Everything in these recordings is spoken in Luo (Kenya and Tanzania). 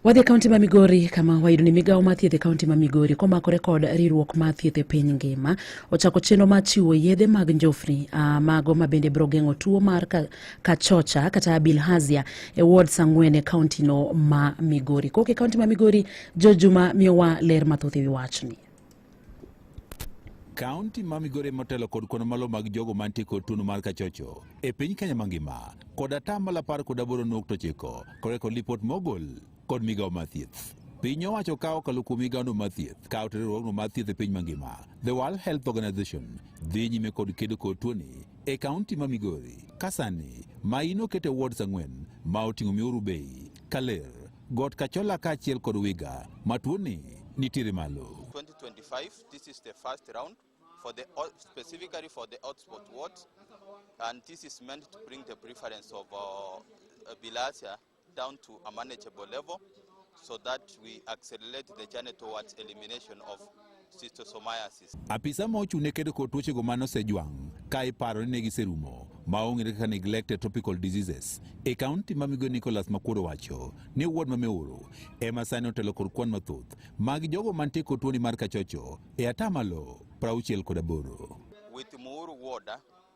Wadhi kaunti ma Migori kama wayudo ni Migao mar thieth e kaunti ma Migori komakore kod riwruok mar thieth e piny ngima ochako chenro mar chiwo yedhe mag njofni mago ma bende biro geng'o tuo mar kachocha kata bilharzia e wards 4 e kaunti no ma Migori. Koke kaunti ma Migori, Jojuma miyowa ler mathoth ewi wachni. Kaunti ma Migori motelo kod kono malo mag jogo mantie kod tuo mar kachocho e piny Kenya mangima kod atamalo 18.9 koreko lipot mogol kod Migao mar thieth. Piny owacho kawo okalo kuom Migao mar thieth kawo riwruogno mar thieth e piny mangima. The World Health Organization dhi nyime kod kedo kod tuoni e kaunti ma Migori kasani maino kete wards 4 ma oting'o Miuru Bay, Kaler, Got Kachola kaachiel kod Wiga ma tuoni nitiere malo. 2025, this is the first round for specifically for the hotspot wards, and this is meant to bring the prevalence of bilharzia down to a manageable level so that we accelerate the journey towards elimination of schistosomiasis. Apisa ma ochune kedo kod tuochego manosejwang' ka iparo ni ne giserumo maong'ere kaka neglected tropical diseases e kaunti ma Migori. Nicholas Makworo wacho ni ward ma Miuru ema sani otelo kod kwan mathoth mag jogo mantie kod tuoni mar kachocho e atamalo 68. With Miuru ward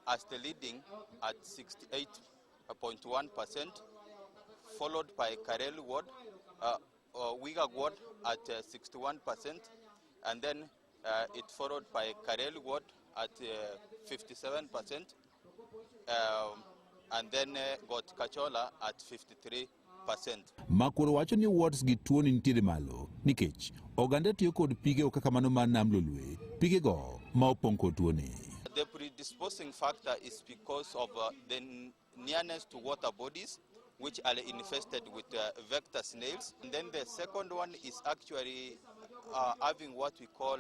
as the leading at 68.1%, followed by Karel ward, Wiga ward at 61%, and then it followed by Karel ward at 57%, and then got Kachola at 53%. Makworo wacho ni wards gi tuoni nitiere malo nikech oganda tiyo kod pige kaka mano mar nam lolwe, pigego ma opong' kod tuoni. The predisposing factor is because of the nearness to water bodies which are infested with vector snails. And then the second one is actually having what we call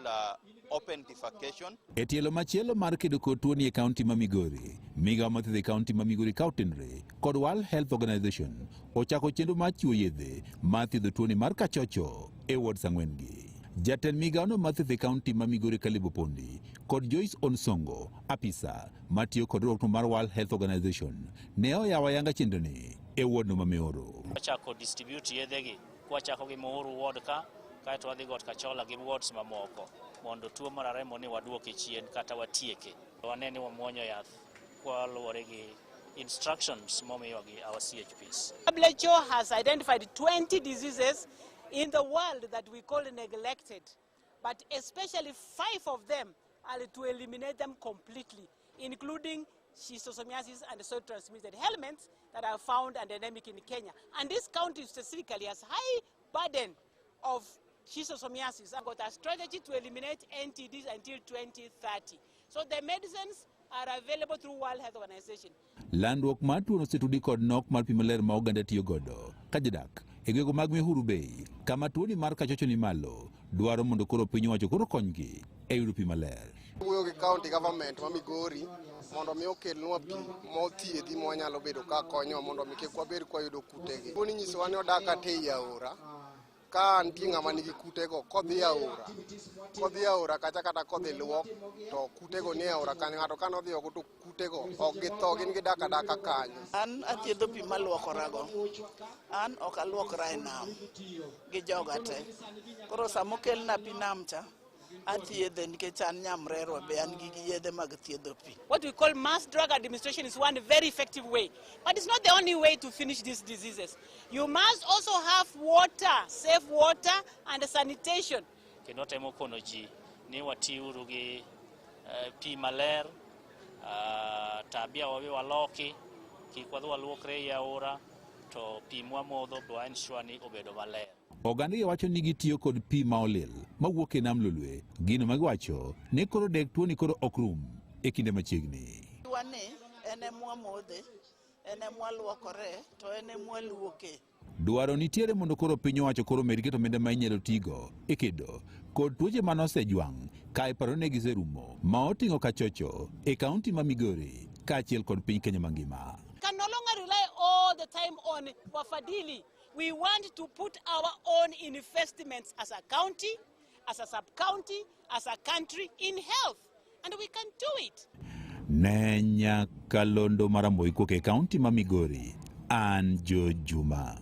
open defecation. E tielo machielo mar kedo kod tuoni e kaunti ma Migori, Migao mar thieth e kaunti ma Migori kautenre kod World Health Organization ochako chenro mar chiwo yedhe mar thiedho tuoni mar kachocho e wards 4 gi. Jatend Migaono mar thieth e kaunti ma Migori Kalibo Pondi kod Joyce Onsongo, apisa matiyo kod riwruokno mar World Health Organization, ne oyawo ayanga chenroni e ward no ma Miuru. Ochako distribute yedhegi kwachako gi Miuru ward ka kaeto wadhi Got Kachola gi wards mamoko mondo tuo mar remo ni waduoke chien kata watieke. Wane ni wamuonyo yath kaluwore gi instructions momiyo gi our CHPs. WHO has identified 20 diseases in the world that we call neglected, but especially 5 of them are to eliminate them completely, including schistosomiasis and soil transmitted ailments that are found and endemic in Kenya. And this county specifically has high burden of schistosomiasis. I've got a strategy to eliminate NTDs until 2030. So the medicines are available through World Health Organization. Landruok mar tuono osetudi kod nok mar pi maler ma oganda tiyo godo ka jodak e gwenge mag Miuru Bay kama tuoni mar kachocho ni malo dwaro mondo koro piny owacho koro konygi e yudo pi maler. Wuoyo gi county government ma Migori mondo mi okelnwa pi mothiedhi mwanyalo bedo ka konyo mondo mi kik wabed kwa yudo kutegi. Tuoni nyisowa ni odak ate i aora ka nitie ng'ama nigi kutego kodhi aora kacha kata kodhi luok to kutego ni aora kanyo ng'ato ka nodhi oko to kutego ok githo, gin gidak adaka kanyo. An athiedho pi maluokorago, an ok aluokra e nam gi joga te, koro sama okelna pi nam cha athiedhe nikech an nyamrerwa be an gi yedhe mag thiedho pi. What we call mass drug administration is one very effective way, but it's not the only way to finish these diseases. You must also have water, safe water and sanitation. Kendo temo kono ji ni watiuru gi pi maler, tabia wawe waloki, kik wadhi waluokre e aora, to pi mwamodho bwa ensure ni obedo maler. Oganda wacho ni gitiyo kod pi ma olil mawuok e nam lolwe, gino ma giwacho ni koro dek tuoni koro ok rum e kinde machiegni. Wani ene mwamodhe, ene mwaluokore, to ene mwaluoke. Dwaro nitiere mondo koro piny owacho koro med keto omenda ma inyalo tigo e kedo kod tuoche manosejwang' ka iparo ni giserumo ma oting'o kachocho e kaunti ma Migori kaachiel kod piny Kenya mangima. Can no longer rely all the time on wafadhili. We want to put our own investments as a county, as a sub-county, as a country in health, and we can do it. Nenya Kalondo Maramboi kuke kaunti ma Migori, an Jojuma.